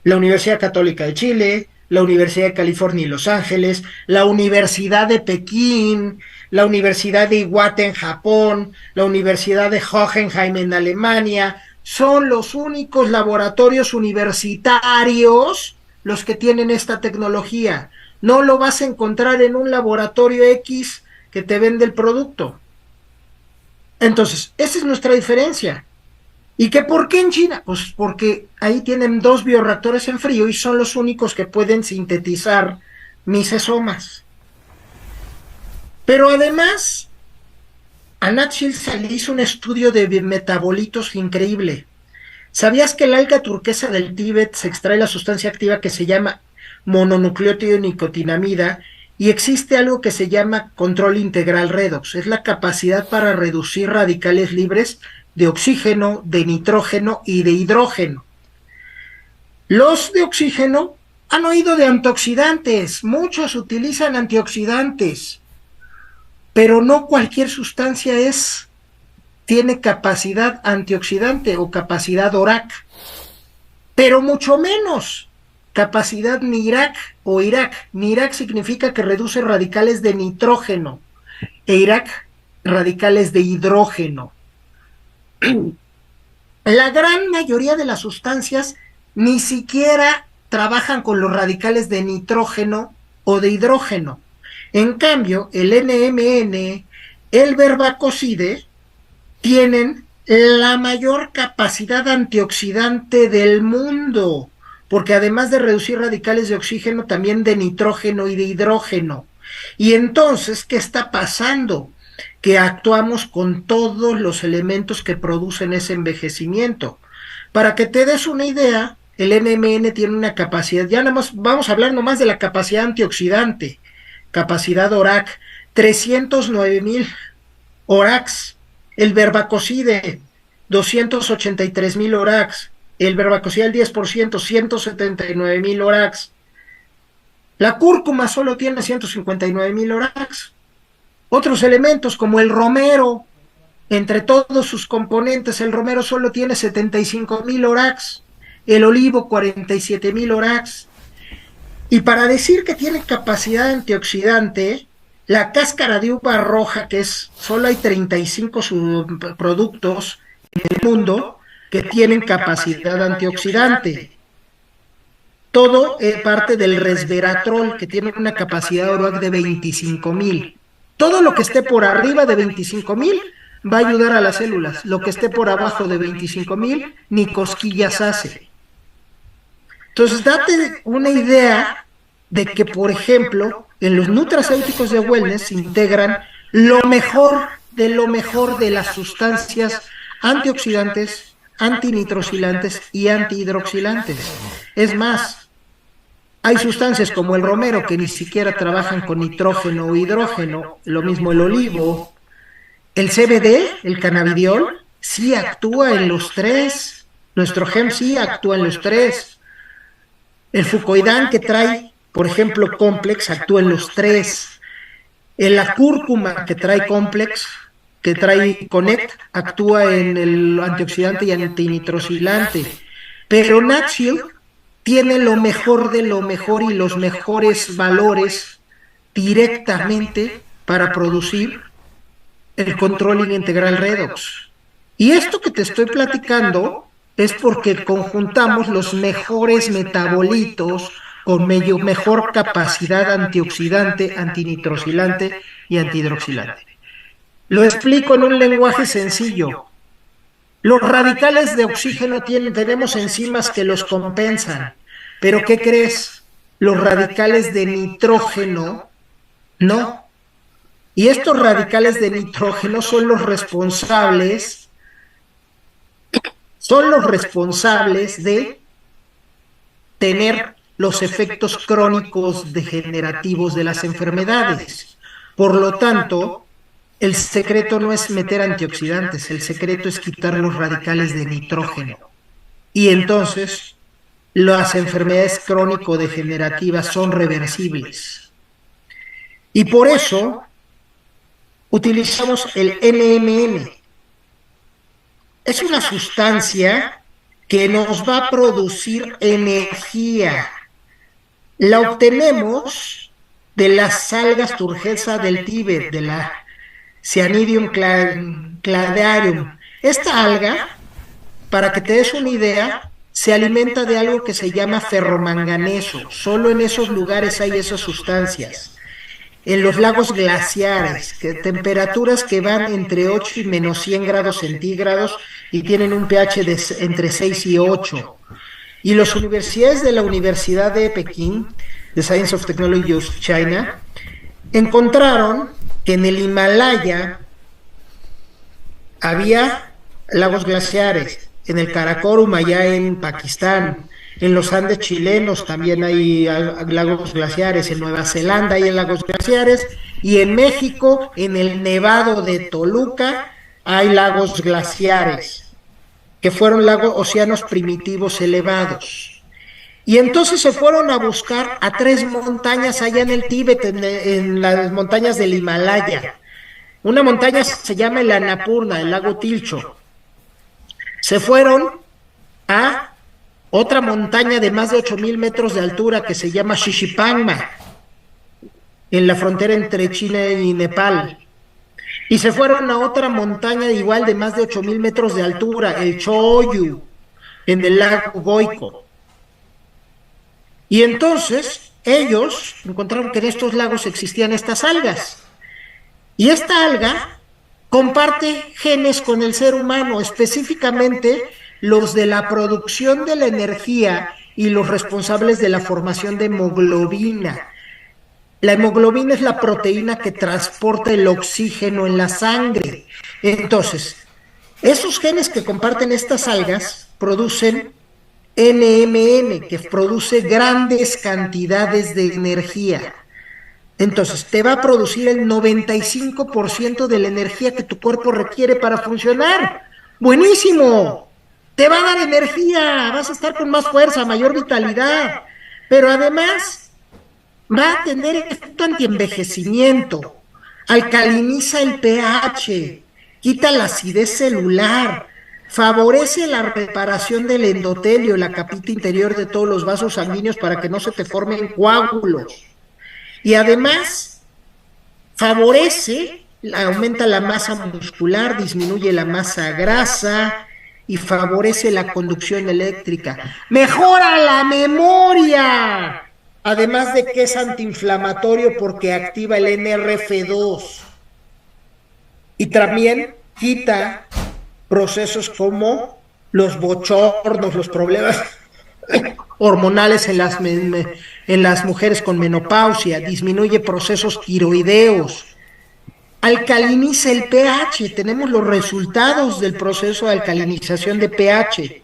Speaker 1: La Universidad Católica de Chile, la Universidad de California y Los Ángeles, la Universidad de Pekín, la Universidad de Iwate en Japón, la Universidad de Hohenheim en Alemania, son los únicos laboratorios universitarios los que tienen esta tecnología. No lo vas a encontrar en un laboratorio X que te vende el producto. Entonces, esa es nuestra diferencia. ¿Y que por qué en China? Pues porque ahí tienen 2 bioreactores en frío y son los únicos que pueden sintetizar misesomas. Pero además, a Nat Shields le hizo un estudio de metabolitos increíble. ¿Sabías que el alga turquesa del Tíbet se extrae la sustancia activa que se llama mononucleótido nicotinamida? Y existe algo que se llama control integral redox. Es la capacidad para reducir radicales libres de oxígeno, de nitrógeno y de hidrógeno. Los de oxígeno han oído de antioxidantes, muchos utilizan antioxidantes, pero no cualquier sustancia tiene capacidad antioxidante o capacidad ORAC, pero mucho menos capacidad NIRAC o IRAC. NIRAC significa que reduce radicales de nitrógeno e IRAC radicales de hidrógeno. La gran mayoría de las sustancias ni siquiera trabajan con los radicales de nitrógeno o de hidrógeno. En cambio, el NMN, el verbacocide, tienen la mayor capacidad antioxidante del mundo, porque además de reducir radicales de oxígeno, también de nitrógeno y de hidrógeno. Y entonces, ¿qué está pasando? Que actuamos con todos los elementos que producen ese envejecimiento. Para que te des una idea, el NMN tiene una capacidad, ya nada más vamos a hablar nomás de la capacidad antioxidante, capacidad ORAC, 309,000 ORACs. El verbacocide, 283,000 ORACs. El verbacocide al 10%, 179,000 ORACs. La cúrcuma solo tiene 159,000 ORACs. Otros elementos como el romero, entre todos sus componentes, el romero solo tiene 75,000 ORACs. El olivo, 47,000 ORACs. Y para decir que tiene capacidad antioxidante, la cáscara de uva roja, que solo hay 35 subproductos en el mundo que tienen capacidad antioxidante. Todo es parte del resveratrol, que tiene una capacidad ORAC de 25,000. Todo lo que esté por arriba de 25,000 va a ayudar a las células. Lo que esté por abajo de 25,000 ni cosquillas hace. Entonces, date una idea de que, por ejemplo, en los nutracéuticos de wellness se integran lo mejor de las sustancias antioxidantes, antinitrosilantes y antihidroxilantes. Es más, hay sustancias como el romero que ni siquiera trabajan con nitrógeno o hidrógeno, lo mismo el olivo. El CBD, el cannabidiol, sí actúa en los tres. Nuestro hemp sí actúa en los tres. El fucoidán, que trae, por ejemplo, Complex, actúa en los tres. La cúrcuma, que trae Complex, que trae Connect, actúa en el antioxidante y antinitrosilante. Pero Natshield tiene lo mejor de lo mejor y los mejores valores directamente para producir el controlling integral redox. Y esto que te estoy platicando es porque conjuntamos los mejores metabolitos con mejor capacidad antioxidante, antinitrosilante y antihidroxilante. Lo explico en un lenguaje sencillo. Los radicales de oxígeno tenemos enzimas que los compensan, pero ¿qué crees? Los radicales de nitrógeno no. Y estos radicales de nitrógeno son los responsables de tener los efectos crónicos degenerativos de las enfermedades. Por lo tanto, el secreto no es meter antioxidantes, el secreto es quitar los radicales de nitrógeno. Y entonces, las enfermedades crónico-degenerativas son reversibles. Y por eso utilizamos el NMN. Es una sustancia que nos va a producir energía. La obtenemos de las algas turgesa del Tíbet, de la Cyanidium cladearium. Esta alga, para que te des una idea, se alimenta de algo que se llama ferromanganeso. Solo en esos lugares hay esas sustancias. En los lagos glaciares, temperaturas que van entre 8 y menos 100 grados centígrados y tienen un pH de entre 6 y 8. Y las universidades de la Universidad de Pekín, de Science of Technology of China, encontraron que en el Himalaya había lagos glaciares, en el Karakorum allá en Pakistán, en los Andes chilenos también hay lagos glaciares, en Nueva Zelanda hay lagos glaciares, y en México, en el Nevado de Toluca, hay lagos glaciares, que fueron océanos primitivos elevados. Y entonces se fueron a buscar a 3 montañas allá en el Tíbet, en las montañas del Himalaya. Una montaña se llama el Annapurna, el lago Tilcho. Se fueron a otra montaña de más de 8,000 metros de altura que se llama Shishipangma, en la frontera entre China y Nepal. Y se fueron a otra montaña igual de más de 8,000 metros de altura, el Choyu, en el lago Goiko. Y entonces ellos encontraron que en estos lagos existían estas algas. Y esta alga comparte genes con el ser humano, específicamente los de la producción de la energía y los responsables de la formación de hemoglobina. La hemoglobina es la proteína que transporta el oxígeno en la sangre. Entonces, esos genes que comparten estas algas producen NMN, que produce grandes cantidades de energía. Entonces, te va a producir el 95% de la energía que tu cuerpo requiere para funcionar. ¡Buenísimo! Te va a dar energía, vas a estar con más fuerza, mayor vitalidad, pero además va a tener efecto antienvejecimiento, alcaliniza el pH, quita la acidez celular, favorece la reparación del endotelio, la capita interior de todos los vasos sanguíneos para que no se te formen coágulos. Y además favorece, aumenta la masa muscular, disminuye la masa grasa y favorece la conducción eléctrica. Mejora la memoria. Además de que es antiinflamatorio porque activa el NRF2. Y también quita procesos como los bochornos, los problemas hormonales en las mujeres con menopausia, disminuye procesos tiroideos, alcaliniza el pH, tenemos los resultados del proceso de alcalinización de pH,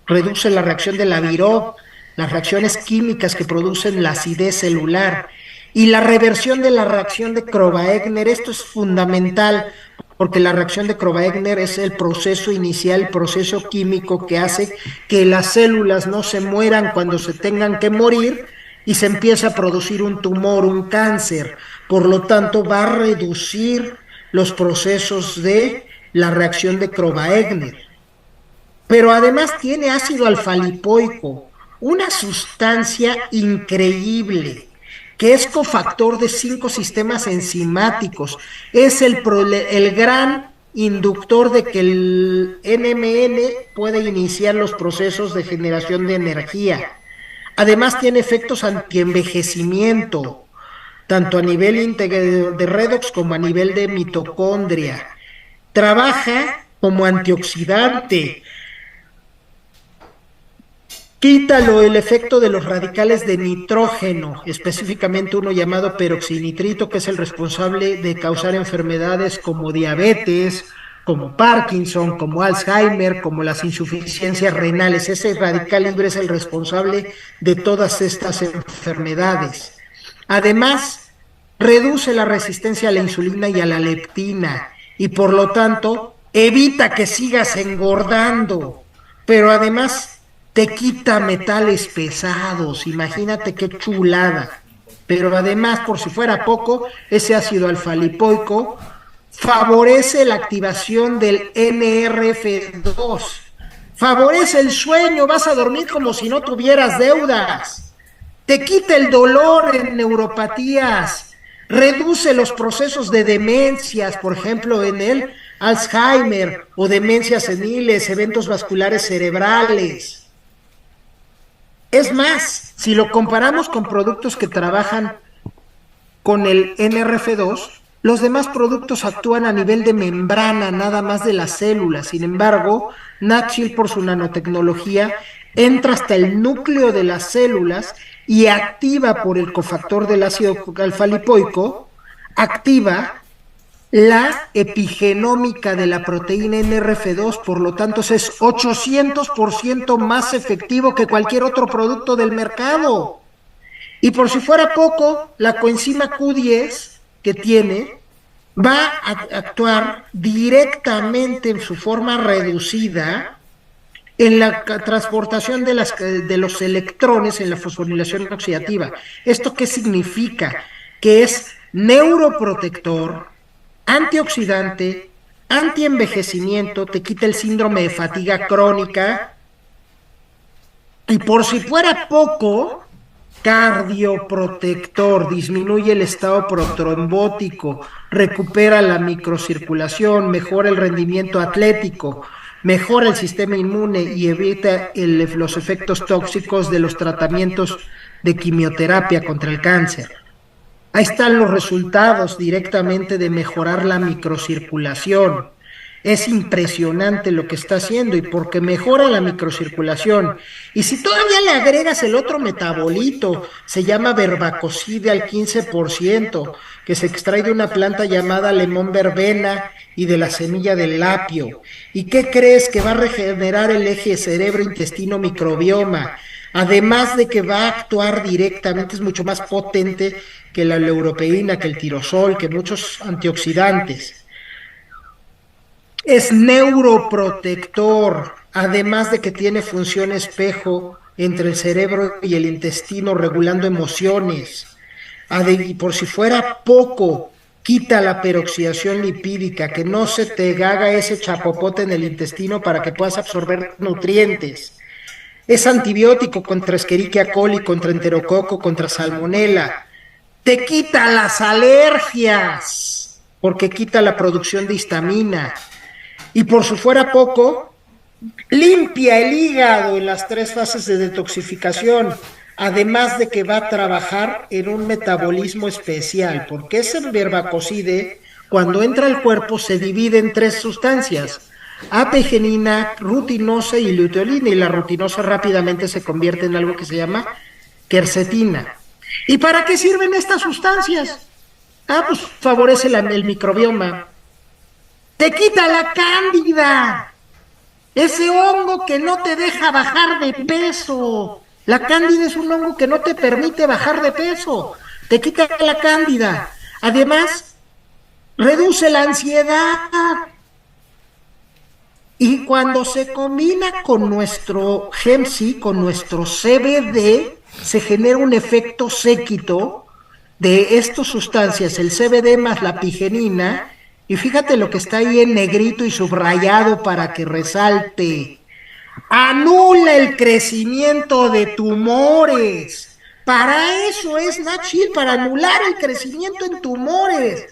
Speaker 1: reduce la reacción de la Viró, las reacciones químicas que producen la acidez celular y la reversión de la reacción de Kroeber-Ellner. Esto es fundamental porque la reacción de Kroeber-Ellner es el proceso inicial, el proceso químico que hace que las células no se mueran cuando se tengan que morir y se empieza a producir un tumor, un cáncer. Por lo tanto, va a reducir los procesos de la reacción de Kroeber-Ellner. Pero además tiene ácido alfa-lipoico, una sustancia increíble que es cofactor de 5 sistemas enzimáticos, es el gran inductor de que el NMN puede iniciar los procesos de generación de energía. Además tiene efectos antienvejecimiento, tanto a nivel de redox como a nivel de mitocondria. Trabaja como antioxidante. Quítalo el efecto de los radicales de nitrógeno, específicamente uno llamado peroxinitrito, que es el responsable de causar enfermedades como diabetes, como Parkinson, como Alzheimer, como las insuficiencias renales. Ese radical libre es el responsable de todas estas enfermedades. Además, reduce la resistencia a la insulina y a la leptina y por lo tanto evita que sigas engordando, pero además te quita metales pesados, imagínate qué chulada. Pero además, por si fuera poco, ese ácido alfa-lipoico favorece la activación del NRF2, favorece el sueño, vas a dormir como si no tuvieras deudas, te quita el dolor en neuropatías, reduce los procesos de demencias, por ejemplo en el Alzheimer o demencias seniles, eventos vasculares cerebrales. Es más, si lo comparamos con productos que trabajan con el NRF2, los demás productos actúan a nivel de membrana, nada más de las células. Sin embargo, NatShield, por su nanotecnología, entra hasta el núcleo de las células y activa por el cofactor del ácido alfa-lipoico, activa la epigenómica de la proteína NRF2, por lo tanto es 800% más efectivo que cualquier otro producto del mercado. Y por si fuera poco, la coenzima Q10 que tiene va a actuar directamente en su forma reducida en la transportación de los electrones en la fosforilación oxidativa. ¿Esto qué significa? Que es neuroprotector, antioxidante, antienvejecimiento, te quita el síndrome de fatiga crónica y por si fuera poco, cardioprotector, disminuye el estado protrombótico, recupera la microcirculación, mejora el rendimiento atlético, mejora el sistema inmune y evita los efectos tóxicos de los tratamientos de quimioterapia contra el cáncer. Ahí están los resultados directamente de mejorar la microcirculación. Es impresionante lo que está haciendo y porque mejora la microcirculación. Y si todavía le agregas el otro metabolito, se llama verbacocide al 15%, que se extrae de una planta llamada lemón verbena y de la semilla del apio. ¿Y qué crees? Que va a regenerar el eje cerebro-intestino-microbioma. Además de que va a actuar directamente, es mucho más potente que la leuropeína, que el tirosol, que muchos antioxidantes. Es neuroprotector, además de que tiene función espejo entre el cerebro y el intestino, regulando emociones. Y por si fuera poco, quita la peroxidación lipídica, que no se te haga ese chapopote en el intestino para que puedas absorber nutrientes. Es antibiótico contra Escherichia coli, contra enterococo, contra salmonela. Te quita las alergias, porque quita la producción de histamina. Y por si fuera poco, limpia el hígado en las 3 fases de detoxificación, además de que va a trabajar en un metabolismo especial, porque ese verbacocide, cuando entra al cuerpo, se divide en 3 sustancias: apigenina, rutinosa y luteolina, y la rutinosa rápidamente se convierte en algo que se llama quercetina. ¿Y para qué sirven estas sustancias? Pues favorece el microbioma. Te quita la cándida, ese hongo que no te deja bajar de peso. La cándida es un hongo que no te permite bajar de peso. Te quita la cándida. Además, reduce la ansiedad. Y cuando se combina con nuestro GEMSI, con nuestro CBD, se genera un efecto séquito de estas sustancias, el CBD más la pigenina. Y fíjate lo que está ahí en negrito y subrayado para que resalte. Anula el crecimiento de tumores. Para eso es NatChill, para anular el crecimiento en tumores.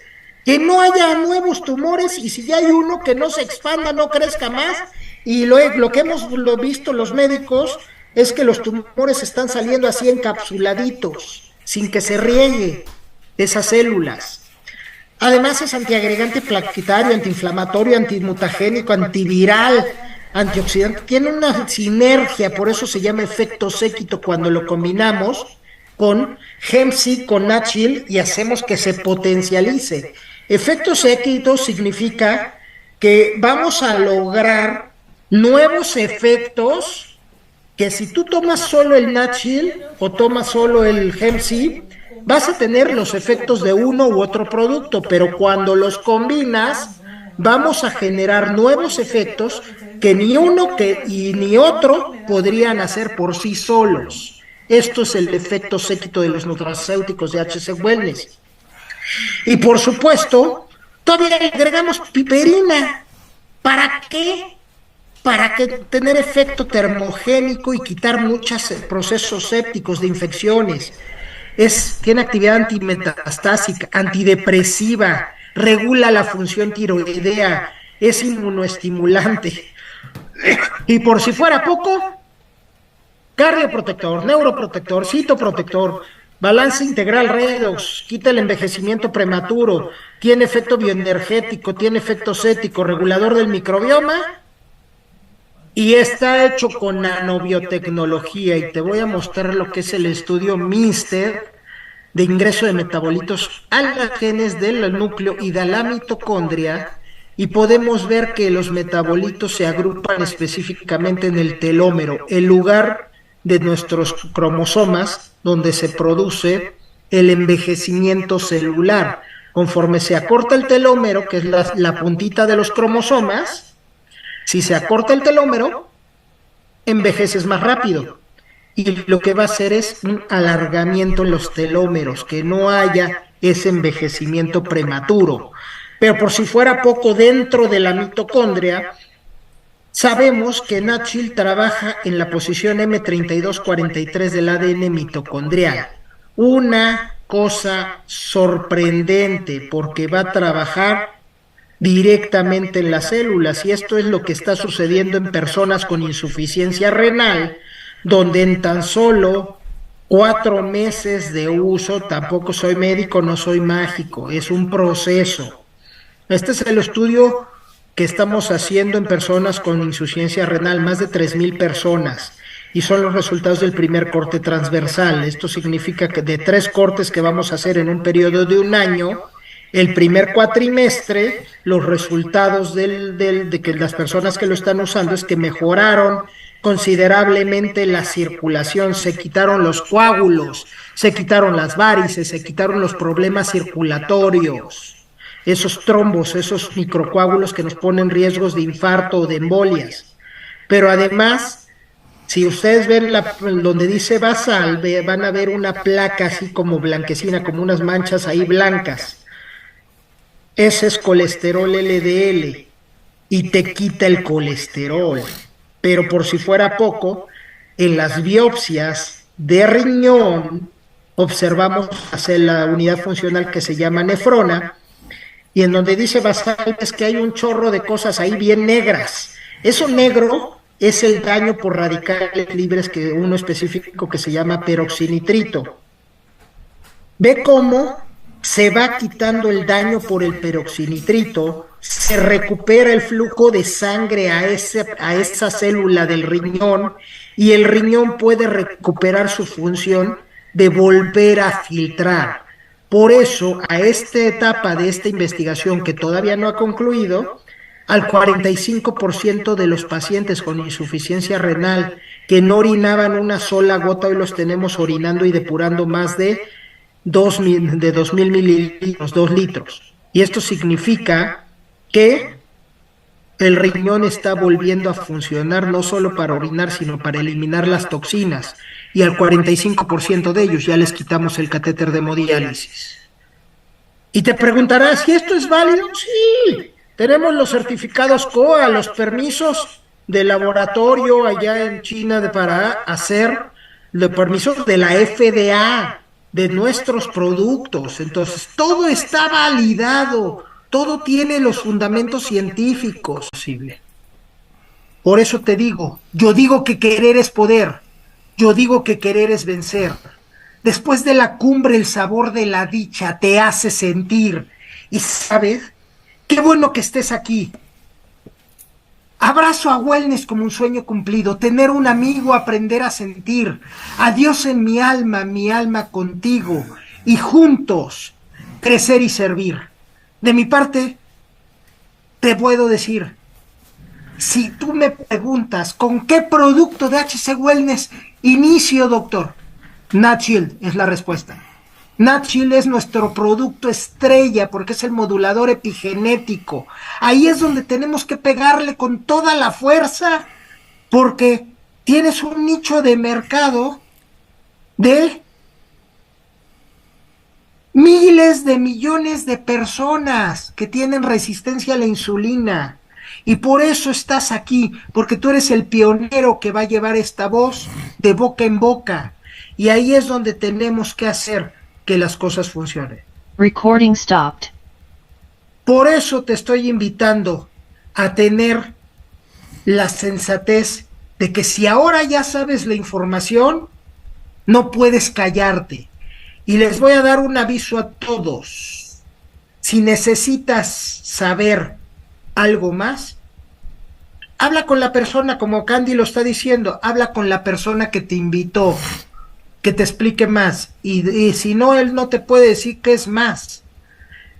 Speaker 1: Que no haya nuevos tumores, y si ya hay uno, que no se expanda, no crezca más. Y lo que hemos visto los médicos es que los tumores están saliendo así encapsuladitos, sin que se riegue esas células. Además es antiagregante plaquetario, antiinflamatorio, antimutagénico, antiviral, antioxidante. Tiene una sinergia, por eso se llama efecto séquito cuando lo combinamos con GEMSI, con NatChill, y hacemos que se potencialice. Efecto séquito significa que vamos a lograr nuevos efectos que si tú tomas solo el NatChill o tomas solo el GEMSI, vas a tener los efectos de uno u otro producto, pero cuando los combinas, vamos a generar nuevos efectos que ni uno y ni otro podrían hacer por sí solos. Esto es el efecto séquito de los nutracéuticos de HC Wellness. Y por supuesto, todavía le agregamos piperina. ¿Para qué? Para tener efecto termogénico y quitar muchos procesos sépticos de infecciones. Tiene actividad antimetastásica, antidepresiva, regula la función tiroidea, es inmunoestimulante. Y por si fuera poco, cardioprotector, neuroprotector, citoprotector, balance integral redox, quita el envejecimiento prematuro, tiene efecto bioenergético, tiene efecto cético, regulador del microbioma, y está hecho con nanobiotecnología. Y te voy a mostrar lo que es el estudio MINSTER de ingreso de metabolitos a los genes del núcleo y de la mitocondria, y podemos ver que los metabolitos se agrupan específicamente en el telómero, el lugar de nuestros cromosomas donde se produce el envejecimiento celular. Conforme se acorta el telómero, que es la puntita de los cromosomas, si se acorta el telómero, envejeces más rápido. Y lo que va a hacer es un alargamiento en los telómeros, que no haya ese envejecimiento prematuro. Pero por si fuera poco, dentro de la mitocondria, sabemos que NatChill trabaja en la posición M3243 del ADN mitocondrial. Una cosa sorprendente, porque va a trabajar directamente en las células, y esto es lo que está sucediendo en personas con insuficiencia renal, donde en tan solo 4 meses de uso, tampoco soy médico, no soy mágico, es un proceso. Este es el estudio que estamos haciendo en personas con insuficiencia renal, más de 3,000 personas, y son los resultados del primer corte transversal. Esto significa que de 3 cortes que vamos a hacer en un periodo de 1 año, el primer cuatrimestre, los resultados de que las personas que lo están usando es que mejoraron considerablemente la circulación, se quitaron los coágulos, se quitaron las varices, se quitaron los problemas circulatorios, esos trombos, esos microcoágulos que nos ponen riesgos de infarto o de embolias. Pero además, si ustedes ven donde dice basal, van a ver una placa así como blanquecina, como unas manchas ahí blancas. Ese es colesterol LDL y te quita el colesterol. Pero por si fuera poco, en las biopsias de riñón observamos la unidad funcional que se llama nefrona, y en donde dice basal es que hay un chorro de cosas ahí bien negras. Eso negro es el daño por radicales libres, que uno específico que se llama peroxinitrito. Ve cómo se va quitando el daño por el peroxinitrito, se recupera el flujo de sangre a esa célula del riñón, y el riñón puede recuperar su función de volver a filtrar. Por eso, a esta etapa de esta investigación que todavía no ha concluido, al 45% de los pacientes con insuficiencia renal que no orinaban una sola gota, hoy los tenemos orinando y depurando más de 2.000 mililitros, 2 litros. Y esto significa que el riñón está volviendo a funcionar no solo para orinar, sino para eliminar las toxinas. Y al 45% de ellos ya les quitamos el catéter de hemodiálisis. Y te preguntarás, ¿si esto es válido? Sí, tenemos los certificados COA, los permisos de laboratorio allá en China para hacer los permisos de la FDA, de nuestros productos. Entonces, todo está validado, todo tiene los fundamentos científicos posibles. Por eso te digo, yo digo que querer es poder, yo digo que querer es vencer. Después de la cumbre, el sabor de la dicha te hace sentir. Y sabes, qué bueno que estés aquí. Abrazo a Wellness como un sueño cumplido, tener un amigo, aprender a sentir, a Dios en mi alma contigo, y juntos crecer y servir. De mi parte, te puedo decir, si tú me preguntas con qué producto de HC Wellness inicio, doctor, NatShield es la respuesta. NatShield es nuestro producto estrella porque es el modulador epigenético. Ahí es donde tenemos que pegarle con toda la fuerza, porque tienes un nicho de mercado de miles de millones de personas que tienen resistencia a la insulina. Y por eso estás aquí, porque tú eres el pionero que va a llevar esta voz de boca en boca. Y ahí es donde tenemos que hacer que las cosas funcionen.
Speaker 3: Recording stopped.
Speaker 1: Por eso te estoy invitando a tener la sensatez de que si ahora ya sabes la información, no puedes callarte. Y les voy a dar un aviso a todos. Si necesitas saber algo más, habla con la persona, como Candy lo está diciendo, habla con la persona que te invitó, que te explique más, y si no, él no te puede decir qué es más.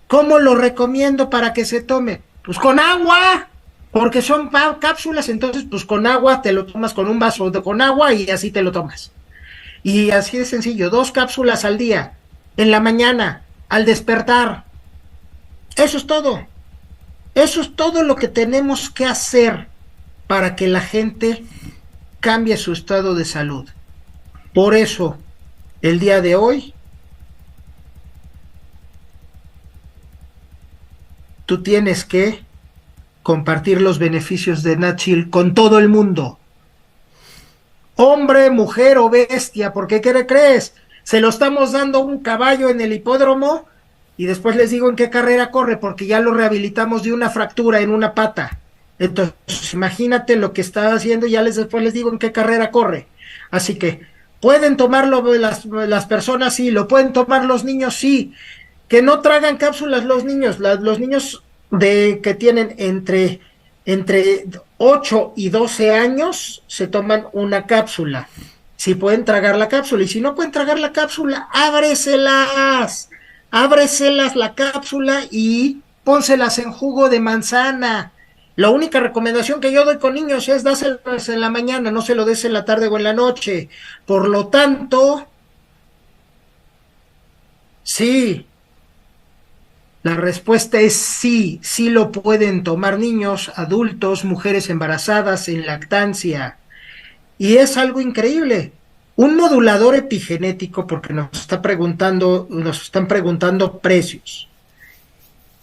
Speaker 1: ¿Cómo lo recomiendo para que se tome? Pues con agua, porque son cápsulas, entonces pues con agua te lo tomas, con un vaso con agua, y así te lo tomas. Y así de sencillo, 2 cápsulas al día, en la mañana, al despertar. Eso es todo. Eso es todo lo que tenemos que hacer para que la gente cambie su estado de salud. Por eso, el día de hoy, tú tienes que compartir los beneficios de NatShield con todo el mundo. Hombre, mujer o bestia, porque ¿qué crees? Se lo estamos dando a un caballo en el hipódromo y después les digo en qué carrera corre, porque ya lo rehabilitamos de una fractura en una pata. Entonces, imagínate lo que está haciendo, y después les digo en qué carrera corre. Así que, ¿pueden tomarlo las personas? Sí. ¿Lo pueden tomar los niños? Sí. Que no tragan cápsulas los niños. Los niños que tienen entre 8 y 12 años se toman una cápsula. Si pueden tragar la cápsula. Y si no pueden tragar la cápsula, ábreselas la cápsula y pónselas en jugo de manzana. La única recomendación que yo doy con niños es dáselos en la mañana, no se lo des en la tarde o en la noche. Por lo tanto, sí, la respuesta es sí, sí lo pueden tomar niños, adultos, mujeres embarazadas, en lactancia. Y es algo increíble. Un modulador epigenético, porque nos están preguntando precios.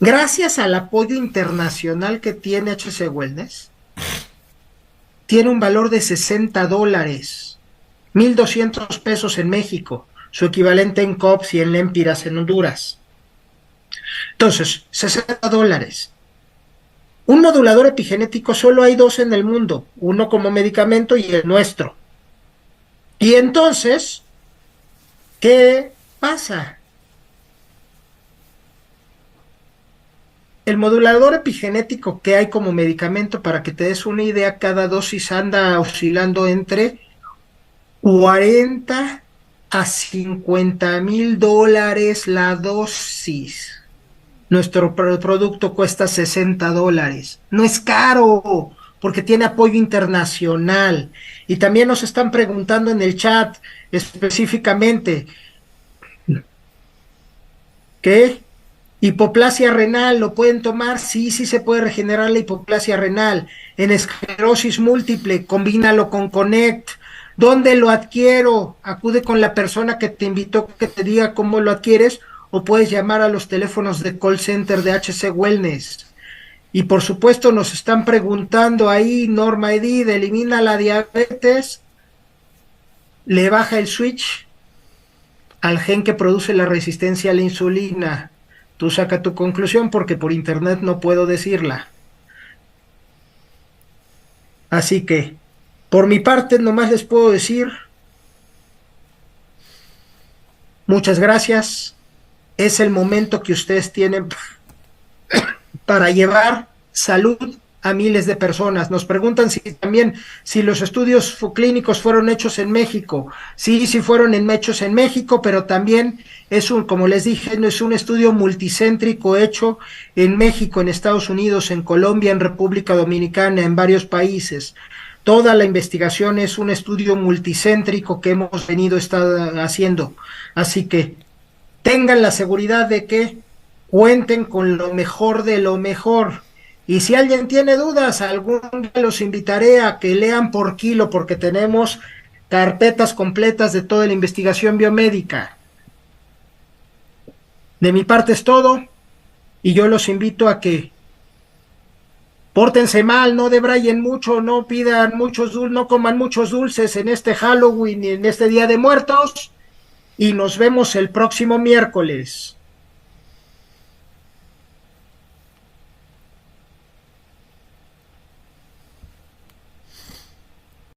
Speaker 1: Gracias al apoyo internacional que tiene HC Wellness, tiene un valor de $60, 1,200 pesos en México, su equivalente en COPS y en Lempiras en Honduras. Entonces, $60. Un modulador epigenético solo hay dos en el mundo, uno como medicamento y el nuestro. Y entonces, ¿qué pasa? El modulador epigenético que hay como medicamento, para que te des una idea, cada dosis anda oscilando entre 40 a $50,000 la dosis. Nuestro producto cuesta $60. No es caro, porque tiene apoyo internacional. Y también nos están preguntando en el chat específicamente, ¿qué? Hipoplasia renal, ¿lo pueden tomar? Sí, sí se puede regenerar la hipoplasia renal. En esclerosis múltiple, combínalo con Connect. ¿Dónde lo adquiero? Acude con la persona que te invitó, que te diga cómo lo adquieres, o puedes llamar a los teléfonos de call center de HC Wellness. Y por supuesto nos están preguntando ahí, Norma Edith, elimina la diabetes, le baja el switch al gen que produce la resistencia a la insulina. Tú saca tu conclusión porque por internet no puedo decirla. Así que, por mi parte, nomás les puedo decir, muchas gracias. Es el momento que ustedes tienen para llevar salud a miles de personas. Nos preguntan si los estudios clínicos fueron hechos en México. Sí, sí fueron hechos en México, pero también como les dije, no es un estudio multicéntrico hecho en México, en Estados Unidos, en Colombia, en República Dominicana, en varios países. Toda la investigación es un estudio multicéntrico que hemos venido haciendo. Así que tengan la seguridad de que cuenten con lo mejor de lo mejor. Y si alguien tiene dudas, algún día los invitaré a que lean por kilo, porque tenemos carpetas completas de toda la investigación biomédica. De mi parte es todo, y yo los invito a que pórtense mal, no debrayen mucho, no pidan muchos dulces, no coman muchos dulces en este Halloween y en este Día de Muertos, y nos vemos el próximo miércoles.